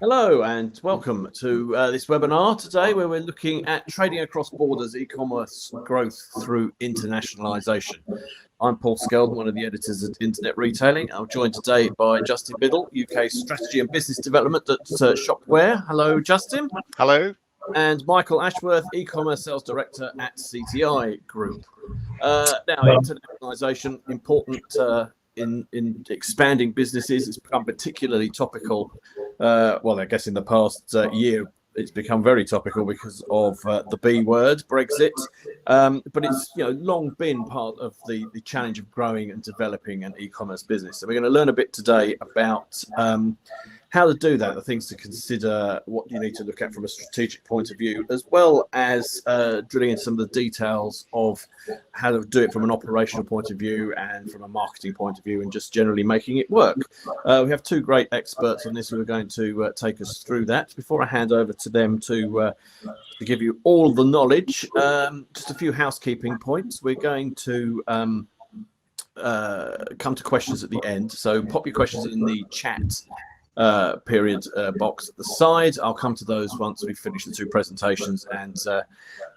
Hello and welcome to this webinar today where we're looking at trading across borders, e-commerce growth through internationalisation. I'm Paul Skeldon, one of the editors at Internet Retailing. I'm joined today by Justin Biddle, UK Strategy and Business Development at Shopware. Hello, Justin. Hello. And Michael Ashworth, E-commerce Sales Director at CTI Group. Now, internationalisation, important in expanding businesses. It's become particularly topical. Well, I guess in the past year, it's become very topical because of the B word, Brexit. But it's long been part of the challenge of growing and developing an e-commerce business. So we're going to learn a bit today about how to do that, the things to consider, what you need to look at from a strategic point of view, as well as drilling into some of the details of how to do it from an operational point of view and from a marketing point of view, and just generally making it work. We have two great experts on this who are going to take us through that. Before I hand over to them to give you all the knowledge, just a few housekeeping points. We're going to come to questions at the end, so pop your questions in the chat period box at the side. I'll come to those once we've finished the two presentations, and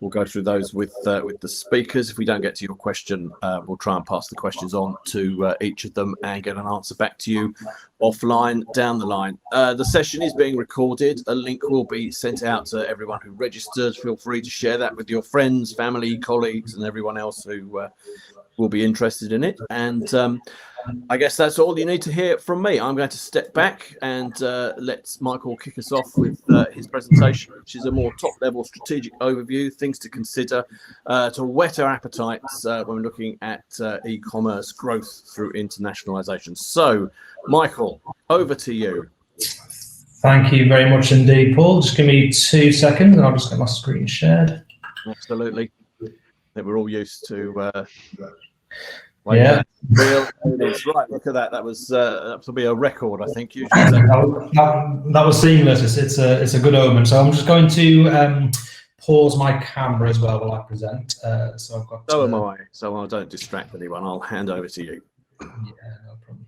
we'll go through those with the speakers. If we don't get to your question, we'll try and pass the questions on to each of them and get an answer back to you offline down the line. The session is being recorded. A link will be sent out to everyone who registered. Feel free to share that with your friends, family, colleagues, and everyone else who will be interested in it. And I guess that's all you need to hear from me. I'm going to step back and let Michael kick us off with his presentation, which is a more top-level strategic overview, things to consider to whet our appetites when we're looking at e-commerce growth through internationalisation. So, Michael, over to you. Thank you very much indeed, Paul. Just give me 2 seconds and I'll just get my screen shared. Absolutely. I think we're all used to... Yeah. Right, look at that. That will be a record, I think. Usually that was seamless. It's a good omen. So I'm just going to pause my camera as well while I present. So I've got. So am I. So I don't distract anyone. I'll hand over to you. Yeah, no problem.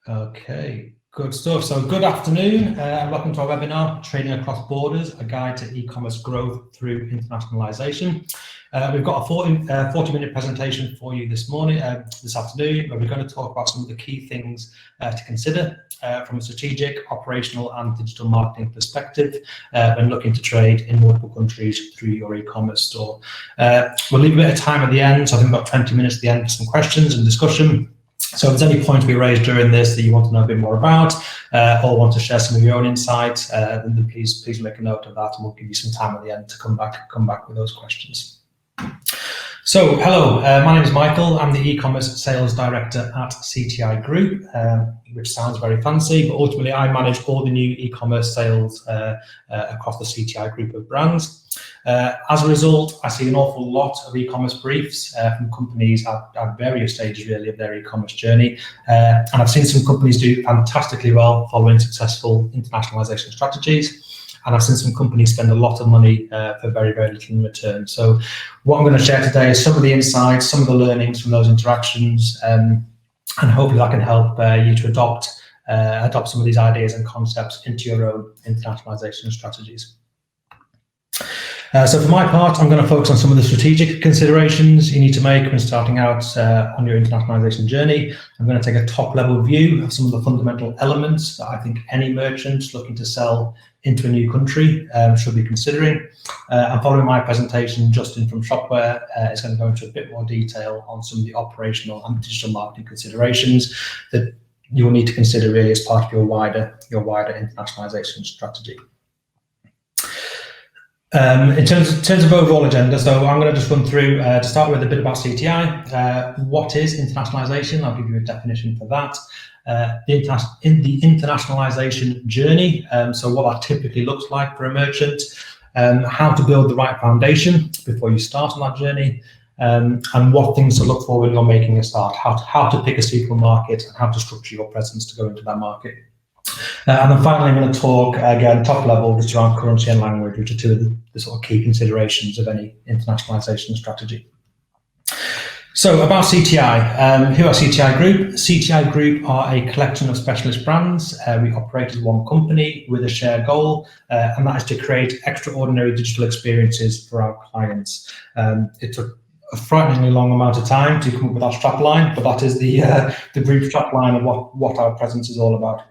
Okay. Good stuff. So good afternoon and welcome to our webinar, Trading Across Borders, a guide to e-commerce growth through internationalisation. We've got a 40-minute presentation for you this afternoon, where we're going to talk about some of the key things to consider from a strategic, operational and digital marketing perspective when looking to trade in multiple countries through your e-commerce store. We'll leave a bit of time at the end, so I think about 20 minutes at the end for some questions and discussion. So if there's any points we raised during this that you want to know a bit more about or want to share some of your own insights, then please make a note of that, and we'll give you some time at the end to come back with those questions. So, hello, my name is Michael. I'm the e-commerce sales director at CTI Group, which sounds very fancy, but ultimately I manage all the new e-commerce sales across the CTI Group of brands. As a result, I see an awful lot of e-commerce briefs from companies at various stages really of their e-commerce journey, and I've seen some companies do fantastically well following successful internationalisation strategies. And I've seen some companies spend a lot of money for very, very little in return. So what I'm going to share today is some of the insights, some of the learnings from those interactions, and hopefully that can help you to adopt some of these ideas and concepts into your own internationalisation strategies. So for my part, I'm going to focus on some of the strategic considerations you need to make when starting out on your internationalisation journey. I'm going to take a top-level view of some of the fundamental elements that I think any merchant looking to sell into a new country should be considering. And following my presentation, Justin from Shopware is going to go into a bit more detail on some of the operational and digital marketing considerations that you will need to consider really as part of your wider internationalisation strategy. In terms of overall agenda, so I'm going to just run through, to start with, a bit about CTI. What is internationalisation? I'll give you a definition for that. The internationalisation journey, so what that typically looks like for a merchant, how to build the right foundation before you start on that journey, and what things to look for when you're making a start, how to pick a suitable market and how to structure your presence to go into that market. And then finally, I'm going to talk again top level just around currency and language, which are two of the sort of key considerations of any internationalisation strategy. So about CTI, who are CTI Group? CTI Group are a collection of specialist brands. We operate as one company with a shared goal, and that is to create extraordinary digital experiences for our clients. It took a frighteningly long amount of time to come up with our strapline, but that is the brief strapline of what our presence is all about.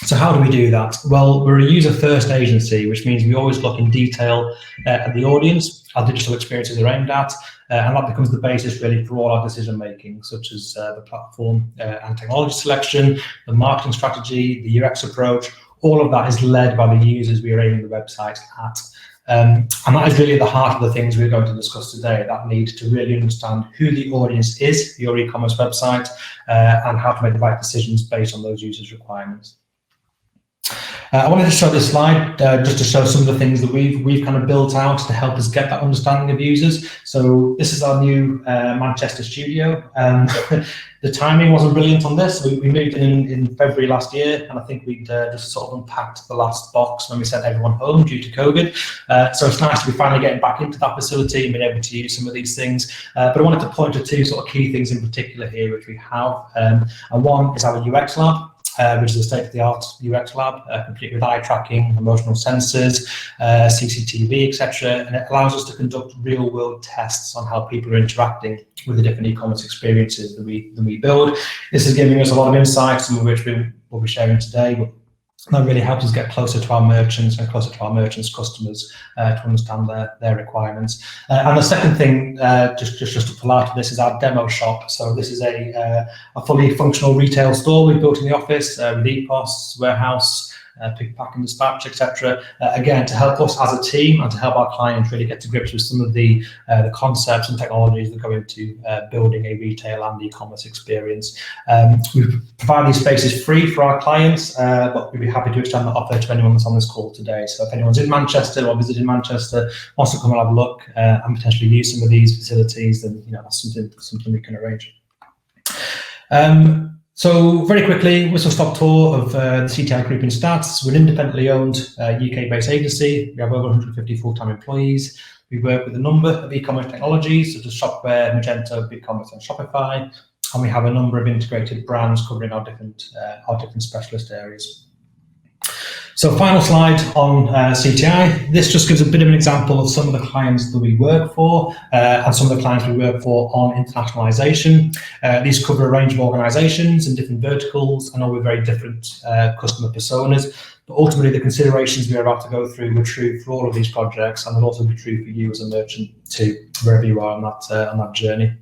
So how do we do that? Well, we're a user-first agency, which means we always look in detail at the audience our digital experiences are aimed at, and that becomes the basis really for all our decision making, such as the platform and technology selection, the marketing strategy, the UX approach. All of that is led by the users we are aiming the website at. And that is really at the heart of the things we're going to discuss today, that need to really understand who the audience is for your e-commerce website, and how to make the right decisions based on those users' requirements. I wanted to show this slide just to show some of the things that we've kind of built out to help us get that understanding of users. So this is our new Manchester studio. The timing wasn't brilliant on this. We moved in February last year, and I think we'd just sort of unpacked the last box when we sent everyone home due to COVID. So it's nice to be finally getting back into that facility and being able to use some of these things. But I wanted to point to two sort of key things in particular here, which we have. And one is our UX lab, which is a state-of-the-art UX lab, complete with eye tracking, emotional sensors, CCTV, etc. And it allows us to conduct real-world tests on how people are interacting with the different e-commerce experiences that we build. This is giving us a lot of insights, some of which we will be sharing today. But that really helps us get closer to our merchants and closer to our merchants' customers to understand their requirements. And the second thing, just to pull out of this, is our demo shop. So this is a fully functional retail store we built in the office with EPOS, warehouse, pick, pack and dispatch, etc. Again, to help us as a team and to help our clients really get to grips with some of the concepts and technologies that go into building a retail and e-commerce experience. We provide these spaces free for our clients, but we'd be happy to extend that offer to anyone that's on this call today. So if anyone's in Manchester or visiting Manchester, wants to come and have a look and potentially use some of these facilities, then that's something we can arrange. So very quickly, whistle-stop tour of the CTI Group in stats. We're an independently owned UK-based agency. We have over 150 full-time employees. We work with a number of e-commerce technologies such as Shopware, Magento, BigCommerce and Shopify. And we have a number of integrated brands covering our different specialist areas. So final slide on CTI. This just gives a bit of an example of some of the clients that we work for and some of the clients we work for on internationalization. These cover a range of organizations and different verticals and all with very different customer personas. But ultimately, the considerations we are about to go through were true for all of these projects and will also be true for you as a merchant too, wherever you are on that journey.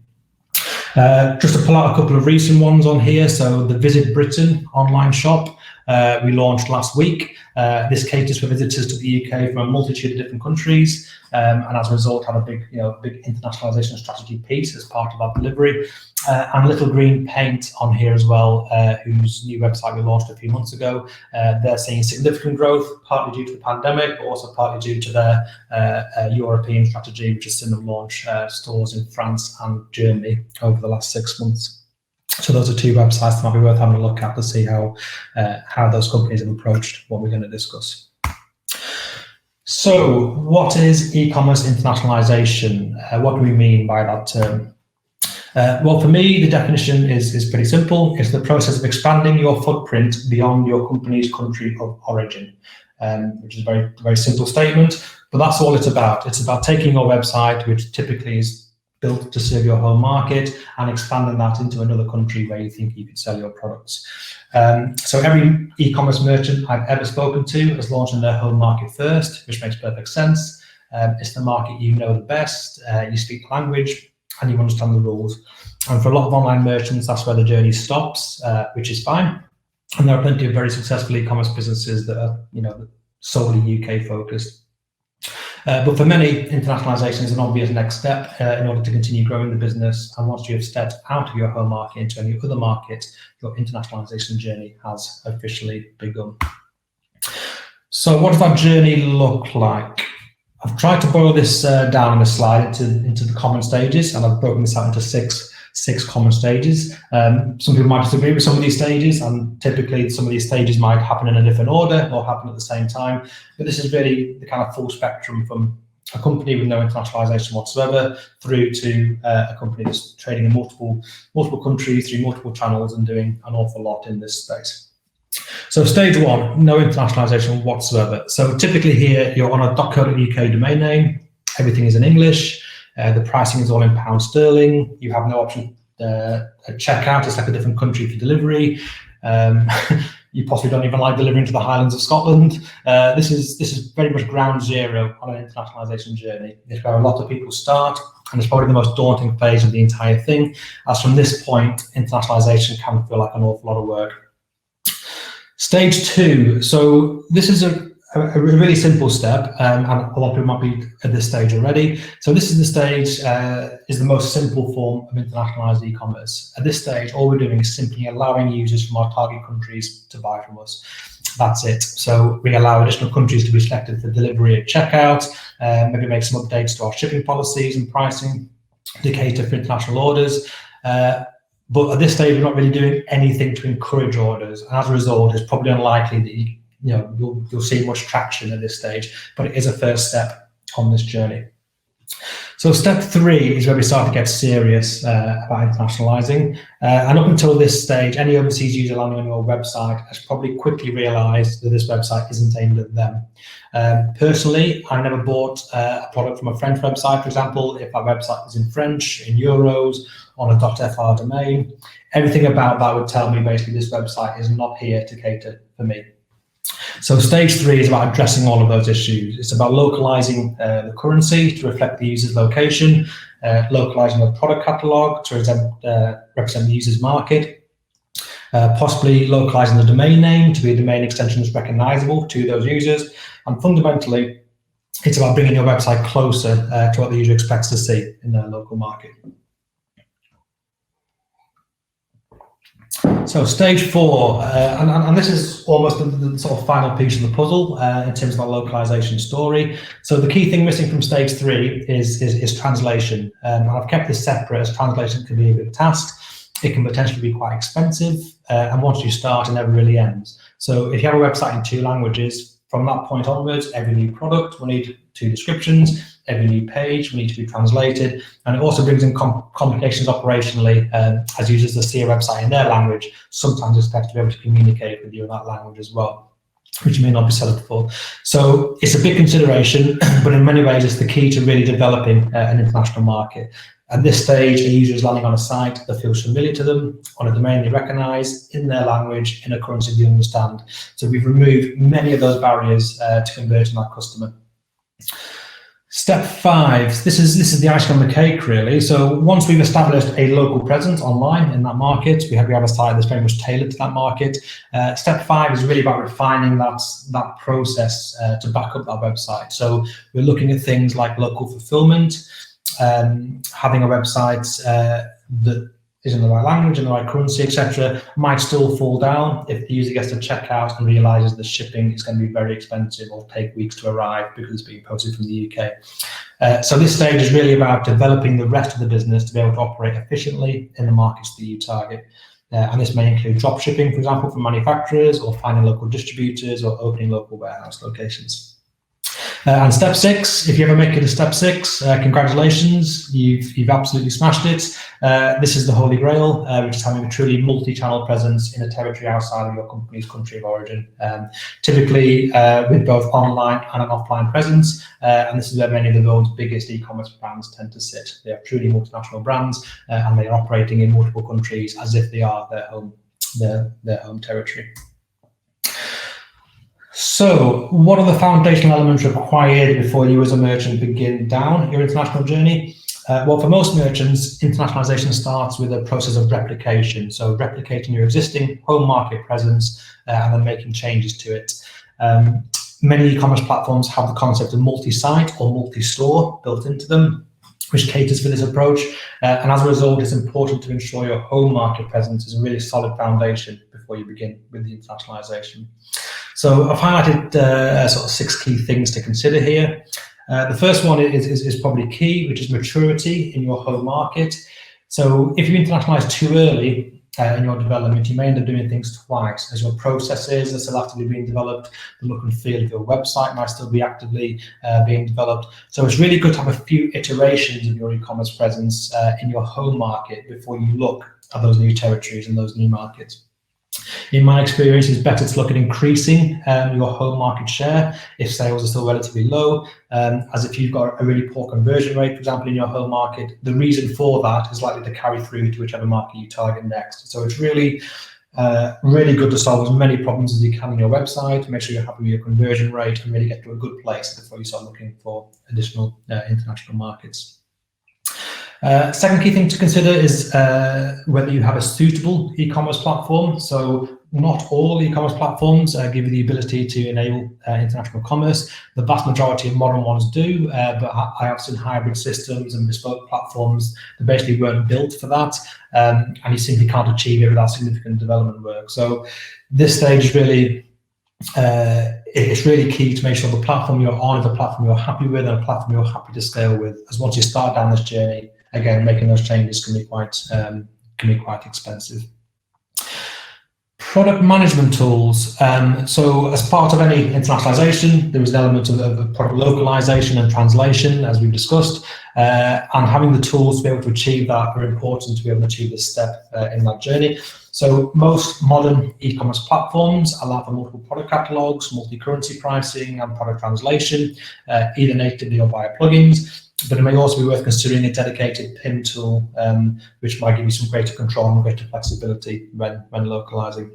Just to pull out a couple of recent ones on here. So the Visit Britain online shop we launched last week. This caters for visitors to the UK from a multitude of different countries, and as a result had a big internationalization strategy piece as part of our delivery. And Little Green Paint on here as well, whose new website we launched a few months ago. They're seeing significant growth, partly due to the pandemic, but also partly due to their European strategy, which has seen them launch stores in France and Germany over the last 6 months. So those are two websites that might be worth having a look at to see how those companies have approached what we're going to discuss. So what is e-commerce internationalization? What do we mean by that term? Well, for me, the definition is pretty simple. It's the process of expanding your footprint beyond your company's country of origin, which is a very, very simple statement, but that's all it's about. It's about taking your website, which typically is built to serve your home market, and expanding that into another country where you think you could sell your products. So every e-commerce merchant I've ever spoken to has launched in their home market first, which makes perfect sense. It's the market you know the best, you speak the language, and you understand the rules. And for a lot of online merchants, that's where the journey stops, which is fine. And there are plenty of very successful e-commerce businesses that are, solely UK focused. But for many, internationalization is an obvious next step in order to continue growing the business. And once you have stepped out of your home market into any other market, your internationalization journey has officially begun. So what does that journey look like? I've tried to boil this down in the slide into the common stages, and I've broken this out into six common stages. Some people might disagree with some of these stages, and typically some of these stages might happen in a different order or happen at the same time. But this is really the kind of full spectrum from a company with no internationalization whatsoever, through to a company that's trading in multiple countries through multiple channels and doing an awful lot in this space. So stage one, no internationalization whatsoever. So typically here, you're on a .co.uk domain name, everything is in English, the pricing is all in pound sterling, you have no option at checkout, it's like a different country for delivery. You possibly don't even like delivering to the Highlands of Scotland. This is very much ground zero on an internationalization journey. It's where a lot of people start, and it's probably the most daunting phase of the entire thing, as from this point, internationalization can feel like an awful lot of work. Stage two, so this is a really simple step, and a lot of people might be at this stage already. So this is the stage, is the most simple form of internationalized e-commerce. At this stage, all we're doing is simply allowing users from our target countries to buy from us. That's it. So we allow additional countries to be selected for delivery at checkout, maybe make some updates to our shipping policies and pricing to cater for international orders. But at this stage, we're not really doing anything to encourage orders. And as a result, it's probably unlikely that you'll see much traction at this stage, but it is a first step on this journey. So step three is where we start to get serious about internationalizing. And up until this stage, any overseas user landing on your website has probably quickly realized that this website isn't aimed at them. Personally, I never bought a product from a French website, for example, if that website was in French, in euros, on a .fr domain. Everything about that would tell me basically this website is not here to cater for me. So stage three is about addressing all of those issues. It's about localizing the currency to reflect the user's location, localizing the product catalog to represent the user's market, possibly localizing the domain name to be a domain extension that's recognizable to those users. And fundamentally, it's about bringing your website closer to what the user expects to see in their local market. So stage four, and this is almost the sort of final piece of the puzzle in terms of our localization story. So the key thing missing from stage three is translation. I've kept this separate as translation can be a big task. It can potentially be quite expensive, and once you start, it never really ends. So if you have a website in 2 languages, from that point onwards, every new product will need 2 descriptions, every new page will need to be translated, and it also brings in complications operationally as users that see a website in their language sometimes expect to be able to communicate with you in that language as well, which may not be set up for. So it's a big consideration, but in many ways it's the key to really developing an international market. At this stage, a user is landing on a site that feels familiar to them, on a domain they recognize, in their language, in a currency they understand. So we've removed many of those barriers to converting that customer. Step 5, this is the icing on the cake, really. So once we've established a local presence online in that market, we have a site that's very much tailored to that market. Step 5 is really about refining that process to back up that website. So we're looking at things like local fulfillment, having a website that is in the right language, in the right currency, etc., might still fall down if the user gets to checkout and realizes the shipping is going to be very expensive or take weeks to arrive because it's being posted from the UK. So this stage is really about developing the rest of the business to be able to operate efficiently in the markets that you target. And this may include drop shipping, for example, from manufacturers, or finding local distributors, or opening local warehouse locations. And step 6, if you ever make it to step 6, congratulations, you've absolutely smashed it. This is the holy grail, which is having a truly multi-channel presence in a territory outside of your company's country of origin, typically with both online and an offline presence. And this is where many of the world's biggest e-commerce brands tend to sit. They are truly multinational brands, and they are operating in multiple countries as if they are their home territory. So what are the foundational elements required before you as a merchant begin down your international journey? Well, for most merchants, internationalization starts with a process of replication. So replicating your existing home market presence and then making changes to it. Many e-commerce platforms have the concept of multi-site or multi-store built into them, which caters for this approach. And as a result, it's important to ensure your home market presence is a really solid foundation before you begin with the internationalization. So I've highlighted sort of 6 key things to consider here. The first one is probably key, which is maturity in your home market. So if you internationalize too early, in your development, you may end up doing things twice, as your processes are still actively being developed. The look and feel of your website might still be actively being developed. So it's really good to have a few iterations of your e-commerce presence in your home market before you look at those new territories and those new markets. In my experience, it's better to look at increasing your home market share if sales are still relatively low, as if you've got a really poor conversion rate, for example, in your home market, the reason for that is likely to carry through to whichever market you target next. So it's really good to solve as many problems as you can on your website, make sure you're happy with your conversion rate and really get to a good place before you start looking for additional international markets. Second key thing to consider is whether you have a suitable e-commerce platform. So not all e-commerce platforms give you the ability to enable international commerce. The vast majority of modern ones do, but I have seen hybrid systems and bespoke platforms that basically weren't built for that, and you simply can't achieve it without significant development work. So this stage is really it's really key to make sure the platform you're on is a platform you're happy with and a platform you're happy to scale with, as once you start down this journey, again, making those changes can be quite expensive. Product management tools. So as part of any internationalization, there is an element of product localization and translation, as we've discussed, and having the tools to be able to achieve that are important to be able to achieve this step in that journey. So most modern e-commerce platforms allow for multiple product catalogs, multi-currency pricing, and product translation, either natively or via plugins. But it may also be worth considering a dedicated PIM tool, which might give you some greater control and greater flexibility when localizing.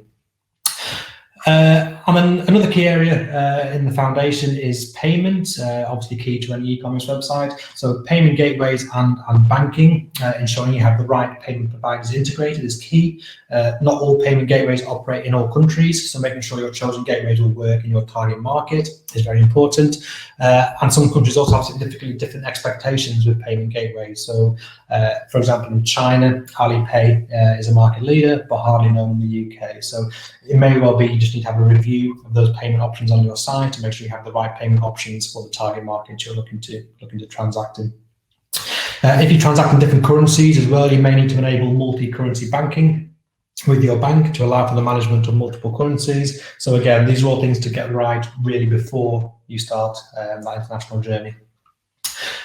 And then another key area in the foundation is payment, obviously key to any e-commerce website. So payment gateways and banking, ensuring you have the right payment providers integrated is key. Not all payment gateways operate in all countries, so making sure your chosen gateways will work in your target market is very important. And some countries also have significantly different expectations with payment gateways. So, for example, in China, Alipay is a market leader, but hardly known in the UK. So it may well be you just need to have a review of those payment options on your site to make sure you have the right payment options for the target market you're looking to transact in. If you transact in different currencies as well, you may need to enable multi-currency banking with your bank to allow for the management of multiple currencies. So again, these are all things to get right really before you start that international journey.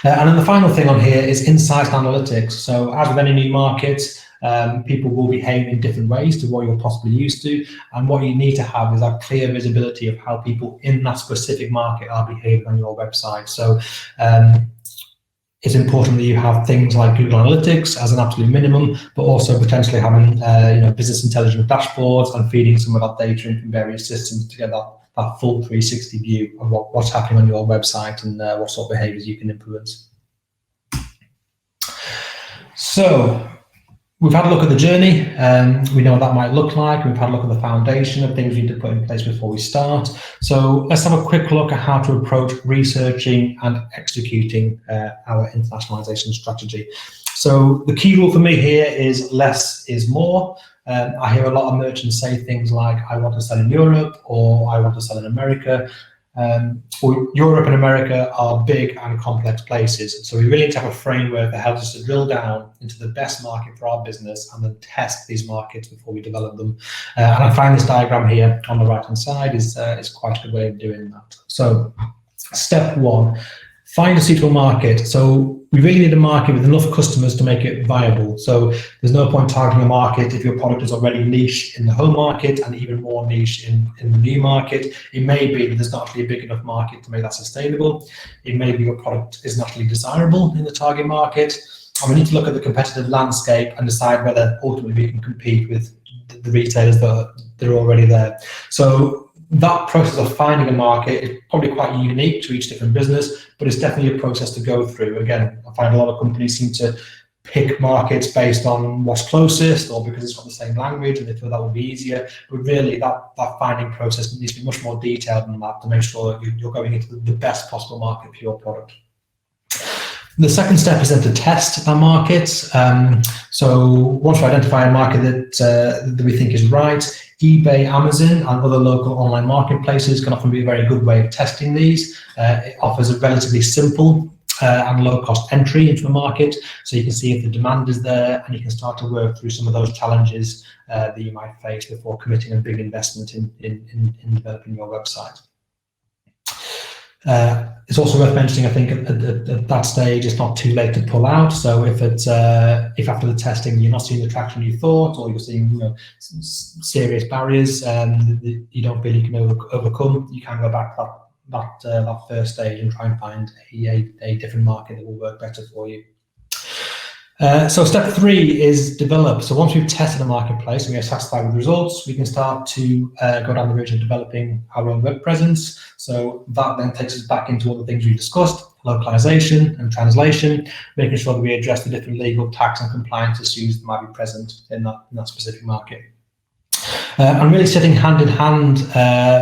And then the final thing on here is insight analytics. So as with any new market, people will behave in different ways to what you're possibly used to, and what you need to have is that clear visibility of how people in that specific market are behaving on your website. So it's important that you have things like Google Analytics as an absolute minimum, but also potentially having business intelligence dashboards and feeding some of that data in from various systems to get that full 360 view of what's happening on your website and what sort of behaviors you can influence. So we've had a look at the journey, we know what that might look like. We've had a look at the foundation of things we need to put in place before we start. So let's have a quick look at how to approach researching and executing our internationalization strategy. So the key rule for me here is less is more. I hear a lot of merchants say things like, I want to sell in Europe, or I want to sell in America. Europe and America are big and complex places, so we really need to have a framework that helps us to drill down into the best market for our business and then test these markets before we develop them. And I find this diagram here on the right hand side is quite a good way of doing that. So step one, find a suitable market. So we really need a market with enough customers to make it viable. So there's no point targeting a market if your product is already niche in the home market and even more niche in the new market. It may be that there's not actually a big enough market to make that sustainable. It may be your product is not actually desirable in the target market. And we need to look at the competitive landscape and decide whether ultimately we can compete with the retailers that are already there. So that process of finding a market is probably quite unique to each different business, but it's definitely a process to go through. Again, I find a lot of companies seem to pick markets based on what's closest or because it's got the same language and they feel that would be easier. But really that finding process needs to be much more detailed than that to make sure that you're going into the best possible market for your product. The second step is then to test our markets. So once we identify a market that we think is right, eBay, Amazon, and other local online marketplaces can often be a very good way of testing these. It offers a relatively simple and low-cost entry into a market, so you can see if the demand is there, and you can start to work through some of those challenges that you might face before committing a big investment in developing your website. It's also worth mentioning, I think, at that stage, it's not too late to pull out. So if after the testing you're not seeing the traction you thought, or you're seeing serious barriers that you don't feel you can overcome, you can go back that first stage and try and find a different market that will work better for you. So step 3 is develop. So once we've tested a marketplace and we are satisfied with the results, we can start to go down the route of developing our own web presence. So that then takes us back into all the things we discussed: localization and translation, making sure that we address the different legal, tax and compliance issues that might be present in that specific market. And really sitting hand in hand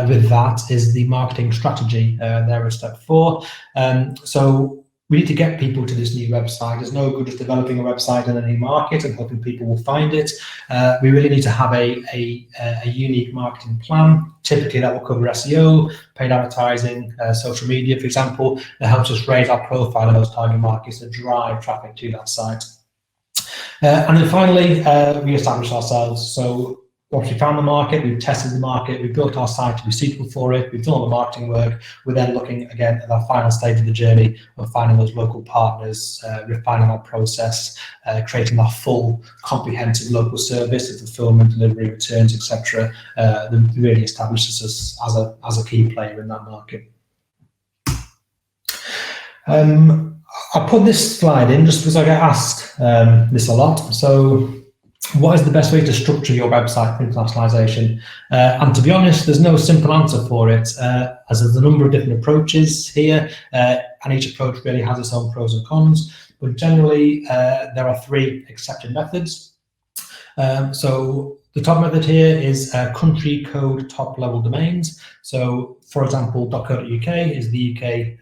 with that is the marketing strategy there at step 4. So we need to get people to this new website. There's no good just developing a website in any market and hoping people will find it. We really need to have a unique marketing plan. Typically that will cover SEO, paid advertising, social media, for example, that helps us raise our profile in those target markets that drive traffic to that site. And then finally, we establish ourselves. So once we found the market, we've tested the market, we've built our site to be suitable for it, we've done all the marketing work, we're then looking again at our final stage of the journey of finding those local partners, refining our process, creating our full comprehensive local service of fulfillment, delivery, returns, etc. That really establishes us as a key player in that market. I put this slide in just because I get asked this a lot. So what is the best way to structure your website for internationalization? And to be honest, there's no simple answer for it, as there's a number of different approaches here, and each approach really has its own pros and cons. But generally, there are 3 accepted methods. So the top method here is country code top level domains. So for example, .co.uk is the UK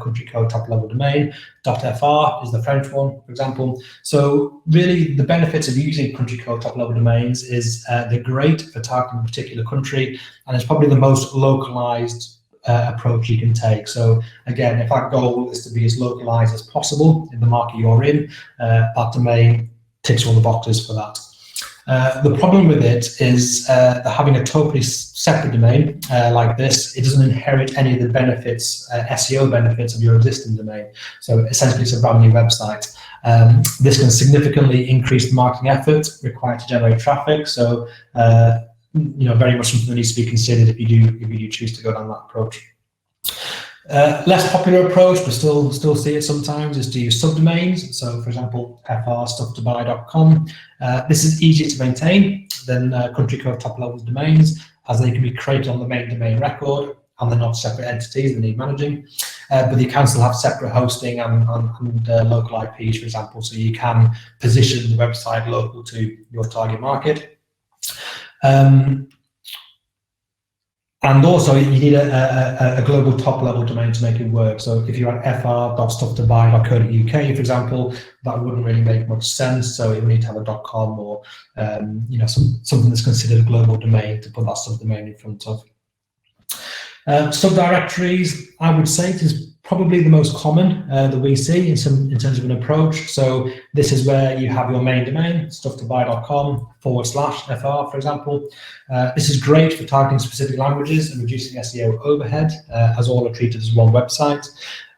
country code top level domain. .fr is the French one, for example. So really the benefits of using country code top level domains is they're great for targeting a particular country, and it's probably the most localized approach you can take. So again, if our goal is to be as localized as possible in the market you're in, that domain ticks all the boxes for that. The problem with it is that having a totally separate domain like this, it doesn't inherit any of the benefits, SEO benefits of your existing domain. So essentially it's a brand new website. This can significantly increase the marketing effort required to generate traffic. So very much something that needs to be considered if you do choose to go down that approach. Less popular approach, but still see it sometimes, is to use subdomains. So for example, frstufftobuy.com. This is easier to maintain than country code top level domains, as they can be created on the main domain record and they're not separate entities that need managing. But you can still have separate hosting and local IPs, for example, so you can position the website local to your target market. And also you need a global top level domain to make it work. So if you're at fr.stufftobuy.co.uk, for example, that wouldn't really make much sense. So you would need to have a .com or something that's considered a global domain to put that subdomain in front of. Subdirectories, I would say, is probably the most common that we see in terms of an approach. So this is where you have your main domain, stufftobuy.com/fr, for example. This is great for targeting specific languages and reducing SEO overhead, as all are treated as one website.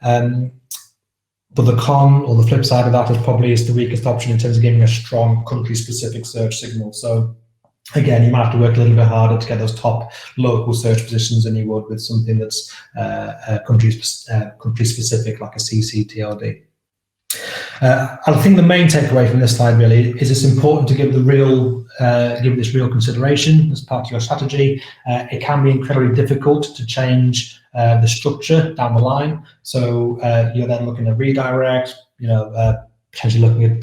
But the con, or the flip side of that, is the weakest option in terms of giving a strong country-specific search signal. So again, you might have to work a little bit harder to get those top local search positions than you would with something that's country-specific, like a CCTLD. I think the main takeaway from this slide really is it's important to give this real consideration as part of your strategy. It can be incredibly difficult to change the structure down the line. So you're then looking at redirect, potentially looking at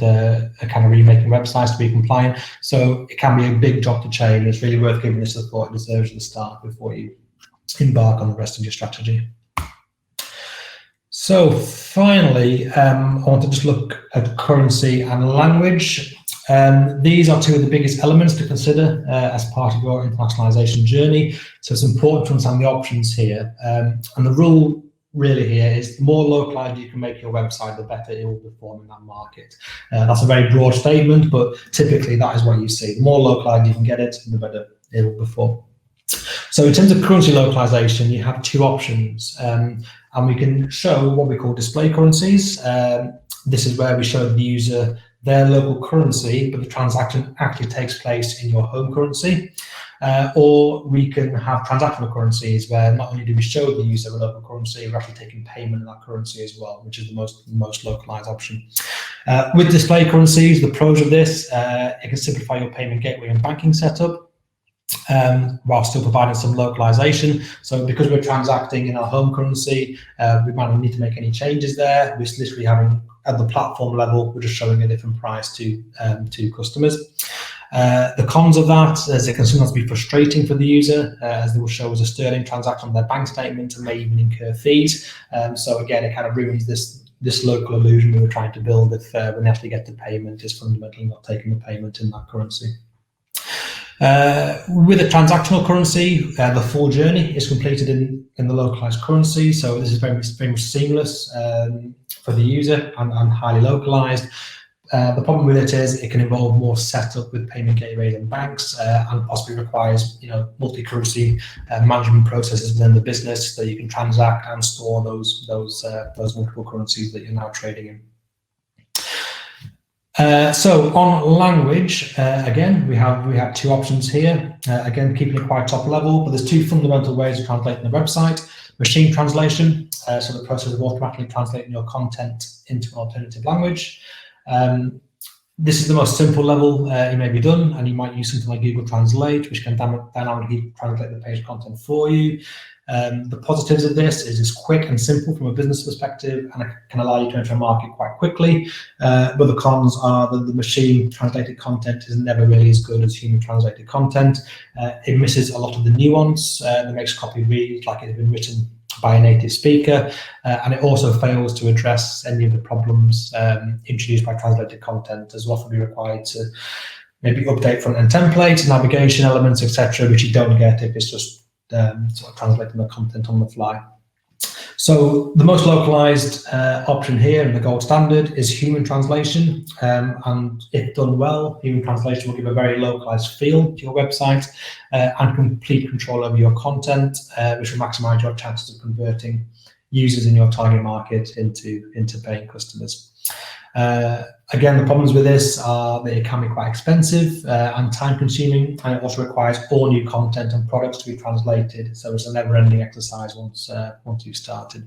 kind of remaking websites to be compliant. So it can be a big job to change. It's really worth giving this the thought it deserves at the start before you embark on the rest of your strategy. So finally, I want to just look at currency and language. These are 2 of the biggest elements to consider as part of your internationalization journey. So it's important to understand the options here. And the rule really here is the more localized you can make your website, the better it will perform in that market. That's a very broad statement, but typically that is what you see. The more localized you can get it, the better it will perform. So in terms of currency localization, you have two options, and we can show what we call display currencies. This is where we show the user their local currency, but the transaction actually takes place in your home currency. Or we can have transactional currencies where not only do we show the user a local currency, we're actually taking payment in that currency as well, which is the most localized option. With display currencies, the pros of this, it can simplify your payment gateway and banking setup, while still providing some localization. So because we're transacting in our home currency, we might not need to make any changes there. We're literally having, at the platform level, we're just showing a different price to customers. The cons of that is it can sometimes be frustrating for the user, as they will show as a sterling transaction on their bank statement and may even incur fees. So again, it kind of ruins this local illusion we were trying to build if when they actually get the payment is fundamentally not taking the payment in that currency. With a transactional currency, the full journey is completed in the localized currency. So this is very much seamless for the user and highly localized. The problem with it is it can involve more setup with payment gateways and banks, and possibly requires multi-currency management processes within the business so you can transact and store those multiple currencies that you're now trading in. So on language, again, we have two options here. Again, keeping it quite top level, but there's two fundamental ways of translating the website. Machine translation, so the process of automatically translating your content into an alternative language. This is the most simple level it may be done, and you might use something like Google Translate, which can dynamically translate the page content for you. The positives of this is it's quick and simple from a business perspective, and it can allow you to enter a market quite quickly. But the cons are that the machine translated content is never really as good as human translated content. It misses a lot of the nuance that makes copy read like it had been written by a native speaker, and it also fails to address any of the problems introduced by translated content, as will often be required to maybe update front-end templates, navigation elements, etc., which you don't get if it's just sort of translating the content on the fly. So the most localized option here and the gold standard is human translation, and if done well, human translation will give a very localized feel to your website and complete control over your content, which will maximize your chances of converting users in your target market into paying customers. Again, the problems with this are that it can be quite expensive and time consuming, and it also requires all new content and products to be translated. So it's a never ending exercise once you've started.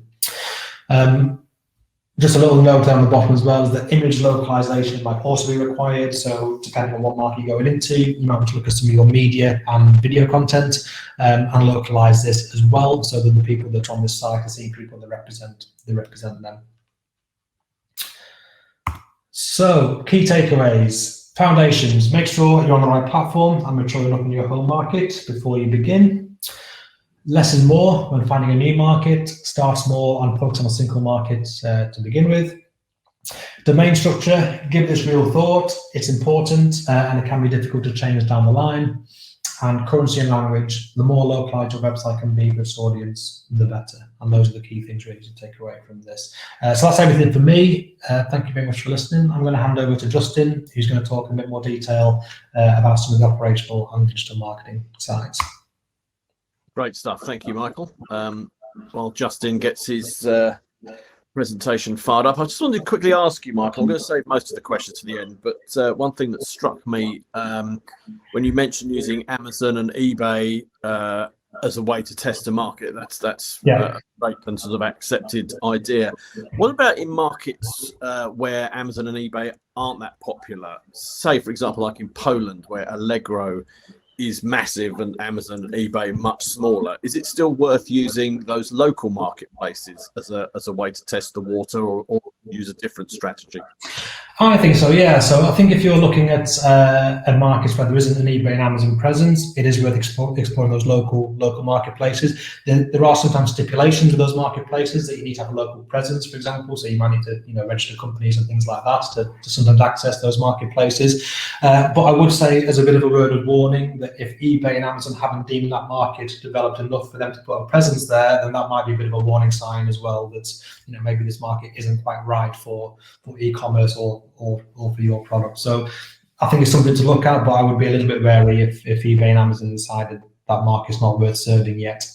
Just a little note down the bottom as well is that image localization might also be required. So depending on what market you're going into, you might want to look at some of your media and video content and localize this as well, so that the people that are on this site are seeing people that represent them. So, key takeaways, foundations, make sure you're on the right platform and mature enough in your home market before you begin. Less is more when finding a new market, start small and focus on a single market to begin with. Domain structure, give this real thought, it's important and it can be difficult to change down the line. And currency and language, the more localized your website can be for its audience, the better. And those are the key things really to take away from this. So that's everything for me. Thank you very much for listening. I'm going to hand over to Justin, who's going to talk in a bit more detail about some of the operational and digital marketing sides. Great stuff. Thank you, Michael. While Justin gets his presentation fired up, I just wanted to quickly ask you, Michael, I'm going to save most of the questions to the end, but one thing that struck me when you mentioned using Amazon and eBay as a way to test a market, that's a great and sort of accepted idea. What about in markets where Amazon and eBay aren't that popular? Say, for example, like in Poland, where Allegro is massive and Amazon and eBay much smaller. Is it still worth using those local marketplaces as a way to test the water, or use a different strategy? I think so, yeah. So I think if you're looking at markets where there isn't an eBay and Amazon presence, it is worth exploring those local marketplaces. There are sometimes stipulations with those marketplaces that you need to have a local presence, for example. So you might need to register companies and things like that to sometimes access those marketplaces. But I would say, as a bit of a word of warning, that if eBay and Amazon haven't deemed that market developed enough for them to put a presence there, then that might be a bit of a warning sign as well. That maybe this market isn't quite right for e-commerce or for your product. So I think it's something to look at, but I would be a little bit wary if eBay and Amazon decided that market's not worth serving yet.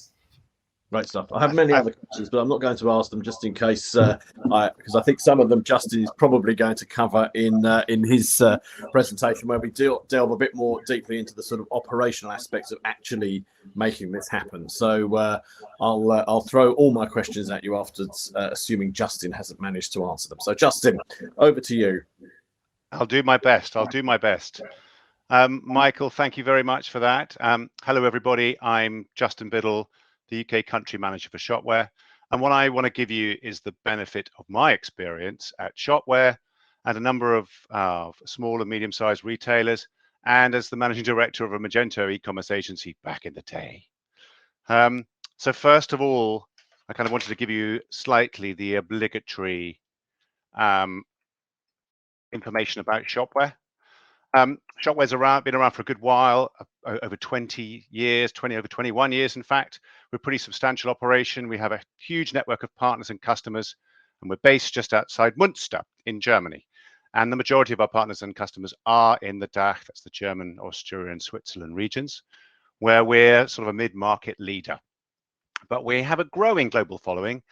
Great stuff. I have many other questions, but I'm not going to ask them just in case, because I think some of them Justin is probably going to cover in his presentation, where we delve a bit more deeply into the sort of operational aspects of actually making this happen. So I'll throw all my questions at you afterwards, assuming Justin hasn't managed to answer them. So Justin, over to you. I'll do my best. Michael, thank you very much for that. Hello, everybody. I'm Justin Biddle, the UK country manager for Shopware. And what I want to give you is the benefit of my experience at Shopware and a number of small and medium-sized retailers, and as the managing director of a Magento e-commerce agency back in the day. So first of all, I kind of wanted to give you slightly the obligatory information about Shopware. Shopware's been around for a good while, over 20 years, over 21 years, in fact. We're a pretty substantial operation. We have a huge network of partners and customers, and we're based just outside Münster in Germany. And the majority of our partners and customers are in the DACH, that's the German, Austria, and Switzerland regions, where we're sort of a mid-market leader. But we have a growing global following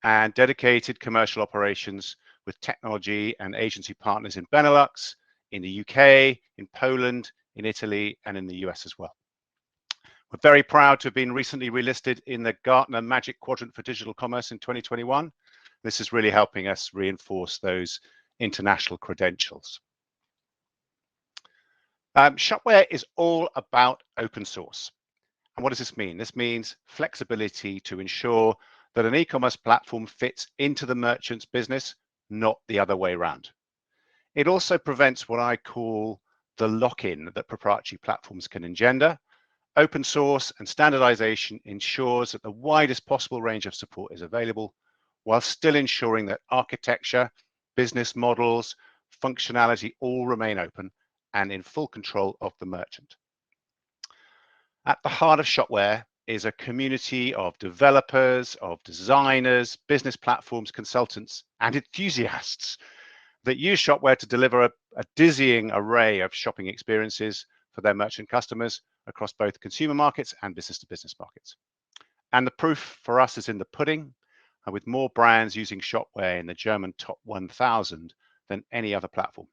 and dedicated commercial operations with technology and agency partners in Benelux, in the UK, in Poland, in Italy, and in the US as well. We're very proud to have been recently relisted in the Gartner Magic Quadrant for Digital Commerce in 2021. This is really helping us reinforce those international credentials. Shopware is all about open source. And what does this mean? This means flexibility to ensure that an e-commerce platform fits into the merchant's business, not the other way around. It also prevents what I call the lock-in that proprietary platforms can engender. Open source and standardization ensures that the widest possible range of support is available, while still ensuring that architecture, business models, functionality all remain open and in full control of the merchant. At the heart of Shopware is a community of developers, of designers, business platforms, consultants, and enthusiasts that use Shopware to deliver a dizzying array of shopping experiences for their merchant customers across both consumer markets and business-to-business markets. And the proof for us is in the pudding, with more brands using Shopware in the German top 1,000 than any other platform.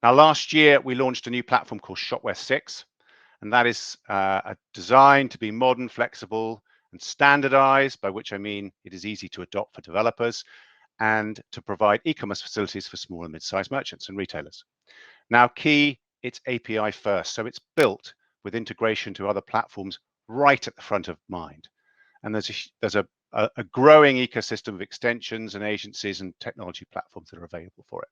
Now, last year, we launched a new platform called Shopware 6, and that is designed to be modern, flexible, and standardized, by which I mean it is easy to adopt for developers, and to provide e-commerce facilities for small and mid-sized merchants and retailers. Now, key, it's API first, so it's built with integration to other platforms right at the front of mind. And there's a growing ecosystem of extensions and agencies and technology platforms that are available for it.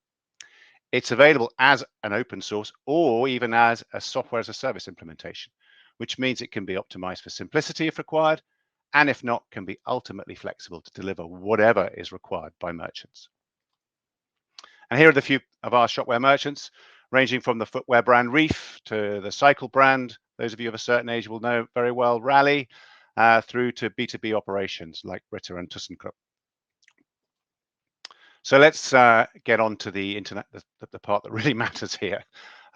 It's available as an open source or even as a software as a service implementation, which means it can be optimized for simplicity if required, and if not, can be ultimately flexible to deliver whatever is required by merchants. And here are the few of our Shopware merchants, ranging from the footwear brand Reef to the cycle brand, those of you of a certain age will know very well, Rally, through to B2B operations like Britta and ThyssenKrupp. So let's get on to the internet, the part that really matters here.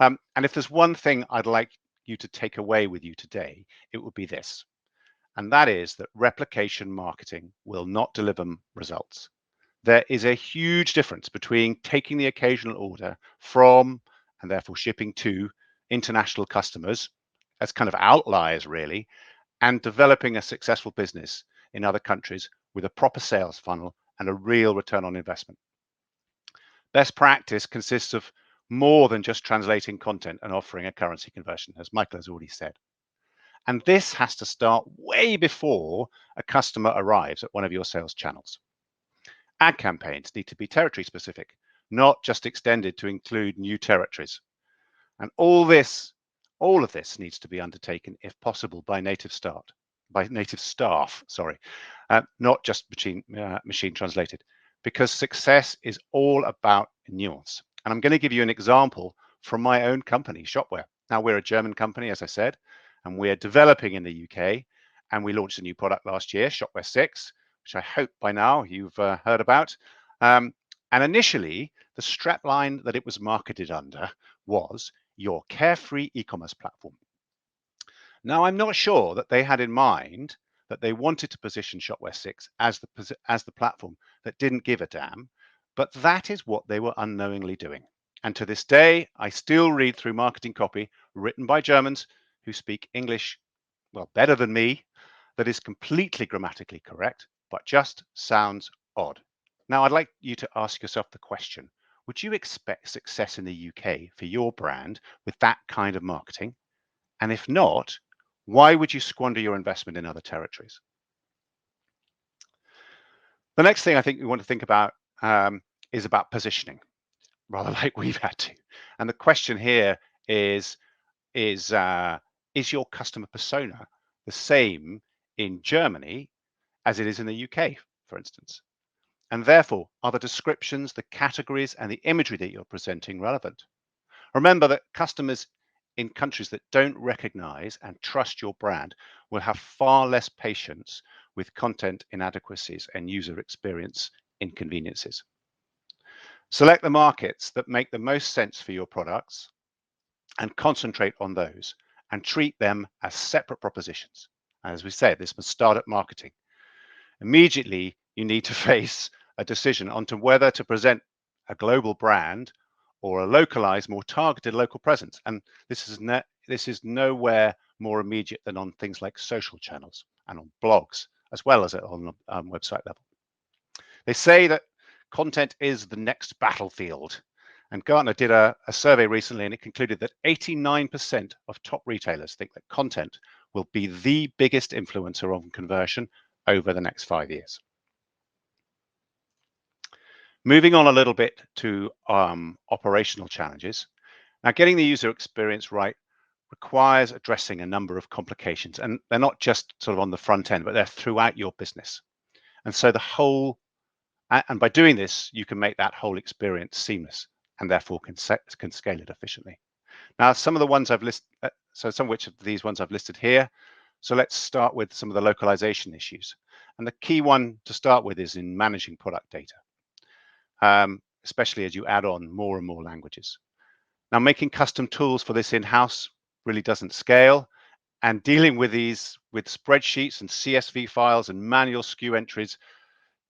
And if there's one thing I'd like you to take away with you today, it would be this. And that is that replication marketing will not deliver results. There is a huge difference between taking the occasional order from, and therefore shipping to, international customers, as kind of outliers really, and developing a successful business in other countries with a proper sales funnel and a real return on investment. Best practice consists of more than just translating content and offering a currency conversion, as Michael has already said. And this has to start way before a customer arrives at one of your sales channels. Ad campaigns need to be territory specific, not just extended to include new territories. And all of this needs to be undertaken, if possible, by native staff, not just machine translated, because success is all about nuance. And I'm going to give you an example from my own company, Shopware. Now, we're a German company, as I said, and we're developing in the UK, and we launched a new product last year, Shopware 6, which I hope by now you've heard about. And initially, the strapline that it was marketed under was your carefree e-commerce platform. Now, I'm not sure that they had in mind that they wanted to position Shopware 6 as the platform that didn't give a damn, but that is what they were unknowingly doing. And to this day, I still read through marketing copy written by Germans who speak English, well, better than me, that is completely grammatically correct, but just sounds odd. Now, I'd like you to ask yourself the question, would you expect success in the UK for your brand with that kind of marketing? And if not, why would you squander your investment in other territories? The next thing I think we want to think about is about positioning, rather like we've had to. And the question here is your customer persona the same in Germany as it is in the UK, for instance? And therefore, are the descriptions, the categories, and the imagery that you're presenting relevant? Remember that customers in countries that don't recognize and trust your brand will have far less patience with content inadequacies and user experience inconveniences. Select the markets that make the most sense for your products and concentrate on those and treat them as separate propositions. As we said, this must start at marketing. Immediately, you need to face a decision onto whether to present a global brand or a localized, more targeted local presence. And this is nowhere more immediate than on things like social channels and on blogs, as well as on the website level. They say that content is the next battlefield. And Gartner did a survey recently, and it concluded that 89% of top retailers think that content will be the biggest influencer on conversion over the next 5 years. Moving on a little bit to operational challenges. Now, getting the user experience right requires addressing a number of complications, and they're not just sort of on the front end, but they're throughout your business. And so and by doing this, you can make that whole experience seamless and therefore can scale it efficiently. Now, some of the ones I've listed, some of these ones I've listed here. So let's start with some of the localization issues. And the key one to start with is in managing product data, especially as you add on more and more languages. Now, making custom tools for this in-house really doesn't scale, and dealing with these with spreadsheets and CSV files and manual SKU entries,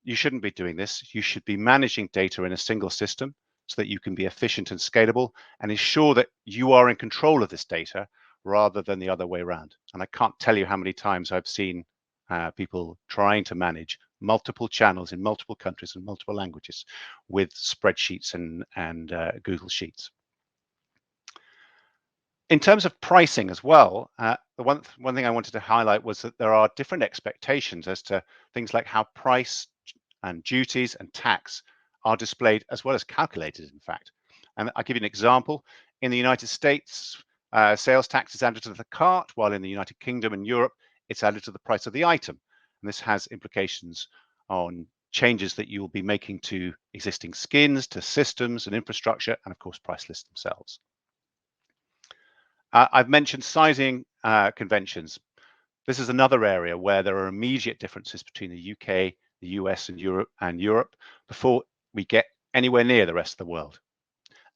you shouldn't be doing this. You should be managing data in a single system so that you can be efficient and scalable and ensure that you are in control of this data rather than the other way around. And I can't tell you how many times I've seen people trying to manage multiple channels in multiple countries and multiple languages with spreadsheets and Google Sheets. In terms of pricing as well, the one thing I wanted to highlight was that there are different expectations as to things like how price and duties and tax are displayed as well as calculated, in fact. And I'll give you an example. In the United States, sales tax is added to the cart, while in the United Kingdom and Europe, it's added to the price of the item. And this has implications on changes that you will be making to existing skins, to systems and infrastructure, and of course, price lists themselves. I've mentioned sizing conventions. This is another area where there are immediate differences between the UK, the US, and Europe before we get anywhere near the rest of the world.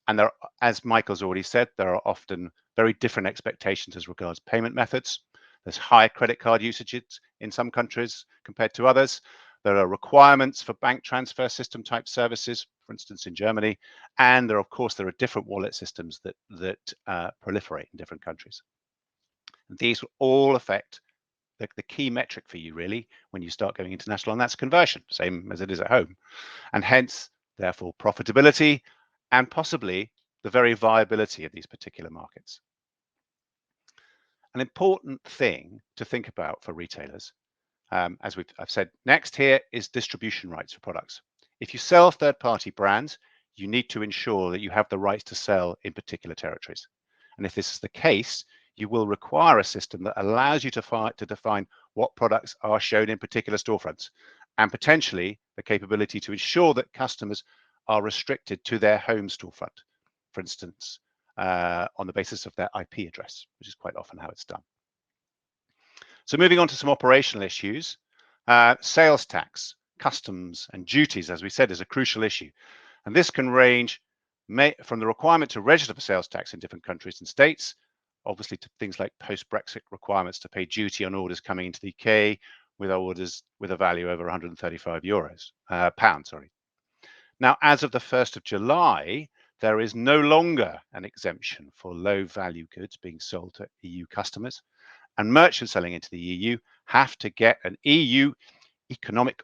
And there, as Michael's already said, there are often very different expectations as regards payment methods. There's higher credit card usages in some countries compared to others. There are requirements for bank transfer system type services, for instance, in Germany. And there are different wallet systems that proliferate in different countries. And these will all affect the key metric for you, really, when you start going international, and that's conversion, same as it is at home. And hence, therefore, profitability and possibly the very viability of these particular markets. An important thing to think about for retailers, as I've said, next here is distribution rights for products. If you sell third-party brands, you need to ensure that you have the rights to sell in particular territories. And if this is the case, you will require a system that allows you to define what products are shown in particular storefronts, and potentially the capability to ensure that customers are restricted to their home storefront, for instance, on the basis of their IP address, which is quite often how it's done. So moving on to some operational issues, sales tax, customs and duties, as we said, is a crucial issue. And this can range from the requirement to register for sales tax in different countries and states, obviously to things like post-Brexit requirements to pay duty on orders coming into the UK with orders with a value over 135 pounds. Now, as of the 1st of July, there is no longer an exemption for low-value goods being sold to EU customers, and merchants selling into the EU have to get an EU economic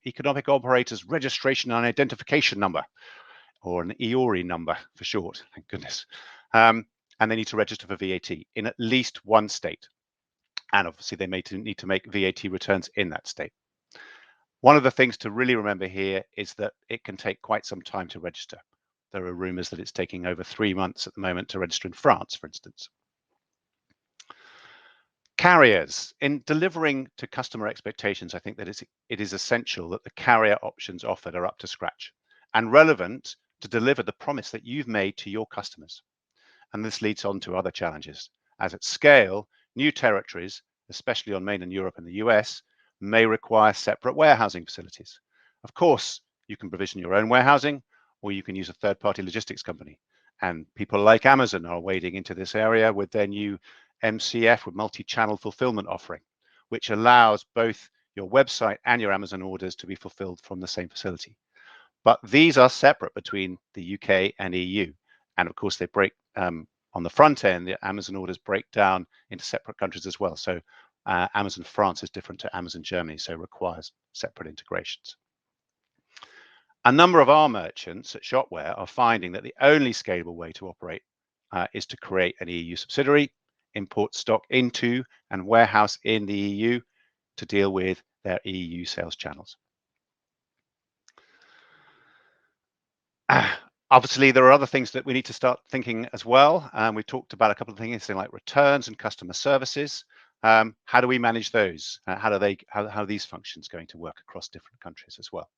economic operators registration and identification number, or an EORI number for short, thank goodness. And they need to register for VAT in at least one state. And obviously they may need to make VAT returns in that state. One of the things to really remember here is that it can take quite some time to register. There are rumors that it's taking over 3 months at the moment to register in France, for instance. Carriers, in delivering to customer expectations, I think that it is essential that the carrier options offered are up to scratch and relevant to deliver the promise that you've made to your customers. And this leads on to other challenges. As at scale, new territories, especially on mainland Europe and the US, may require separate warehousing facilities. Of course, you can provision your own warehousing, or you can use a third-party logistics company. And people like Amazon are wading into this area with their new MCF, with multi-channel fulfillment offering, which allows both your website and your Amazon orders to be fulfilled from the same facility. But these are separate between the UK and EU. And of course, they break on the front end, the Amazon orders break down into separate countries as well. So Amazon France is different to Amazon Germany, so it requires separate integrations. A number of our merchants at Shopware are finding that the only scalable way to operate is to create an EU subsidiary, import stock into and warehouse in the EU to deal with their EU sales channels. Obviously, there are other things that we need to start thinking as well. We've talked about a couple of things like returns and customer services. How do we manage those? How are these functions going to work across different countries as well?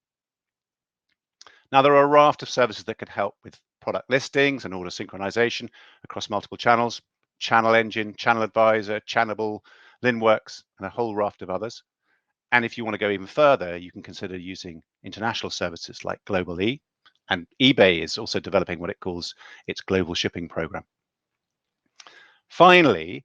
Now, there are a raft of services that can help with product listings and order synchronization across multiple channels: Channel Engine, Channel Advisor, Channable, Linworks, and a whole raft of others. And if you want to go even further, you can consider using international services like Global E. And eBay is also developing what it calls its global shipping program. Finally,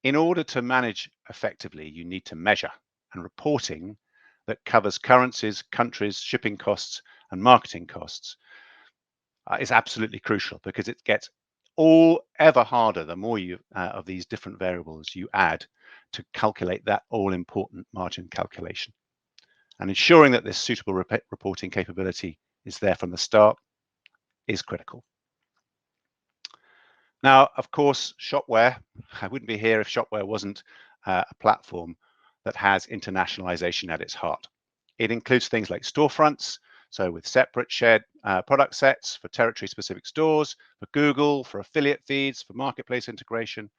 in order to manage effectively, you need to measure, and reporting that covers currencies, countries, shipping costs, and marketing costs is absolutely crucial, because it gets ever harder the more you of these different variables you add to calculate that all-important margin calculation. And ensuring that this suitable reporting capability is there from the start is critical. Now, of course, Shopware, I wouldn't be here if Shopware wasn't a platform that has internationalization at its heart. It includes things like storefronts, so with separate shared product sets for territory-specific stores, for Google, for affiliate feeds, for marketplace integration.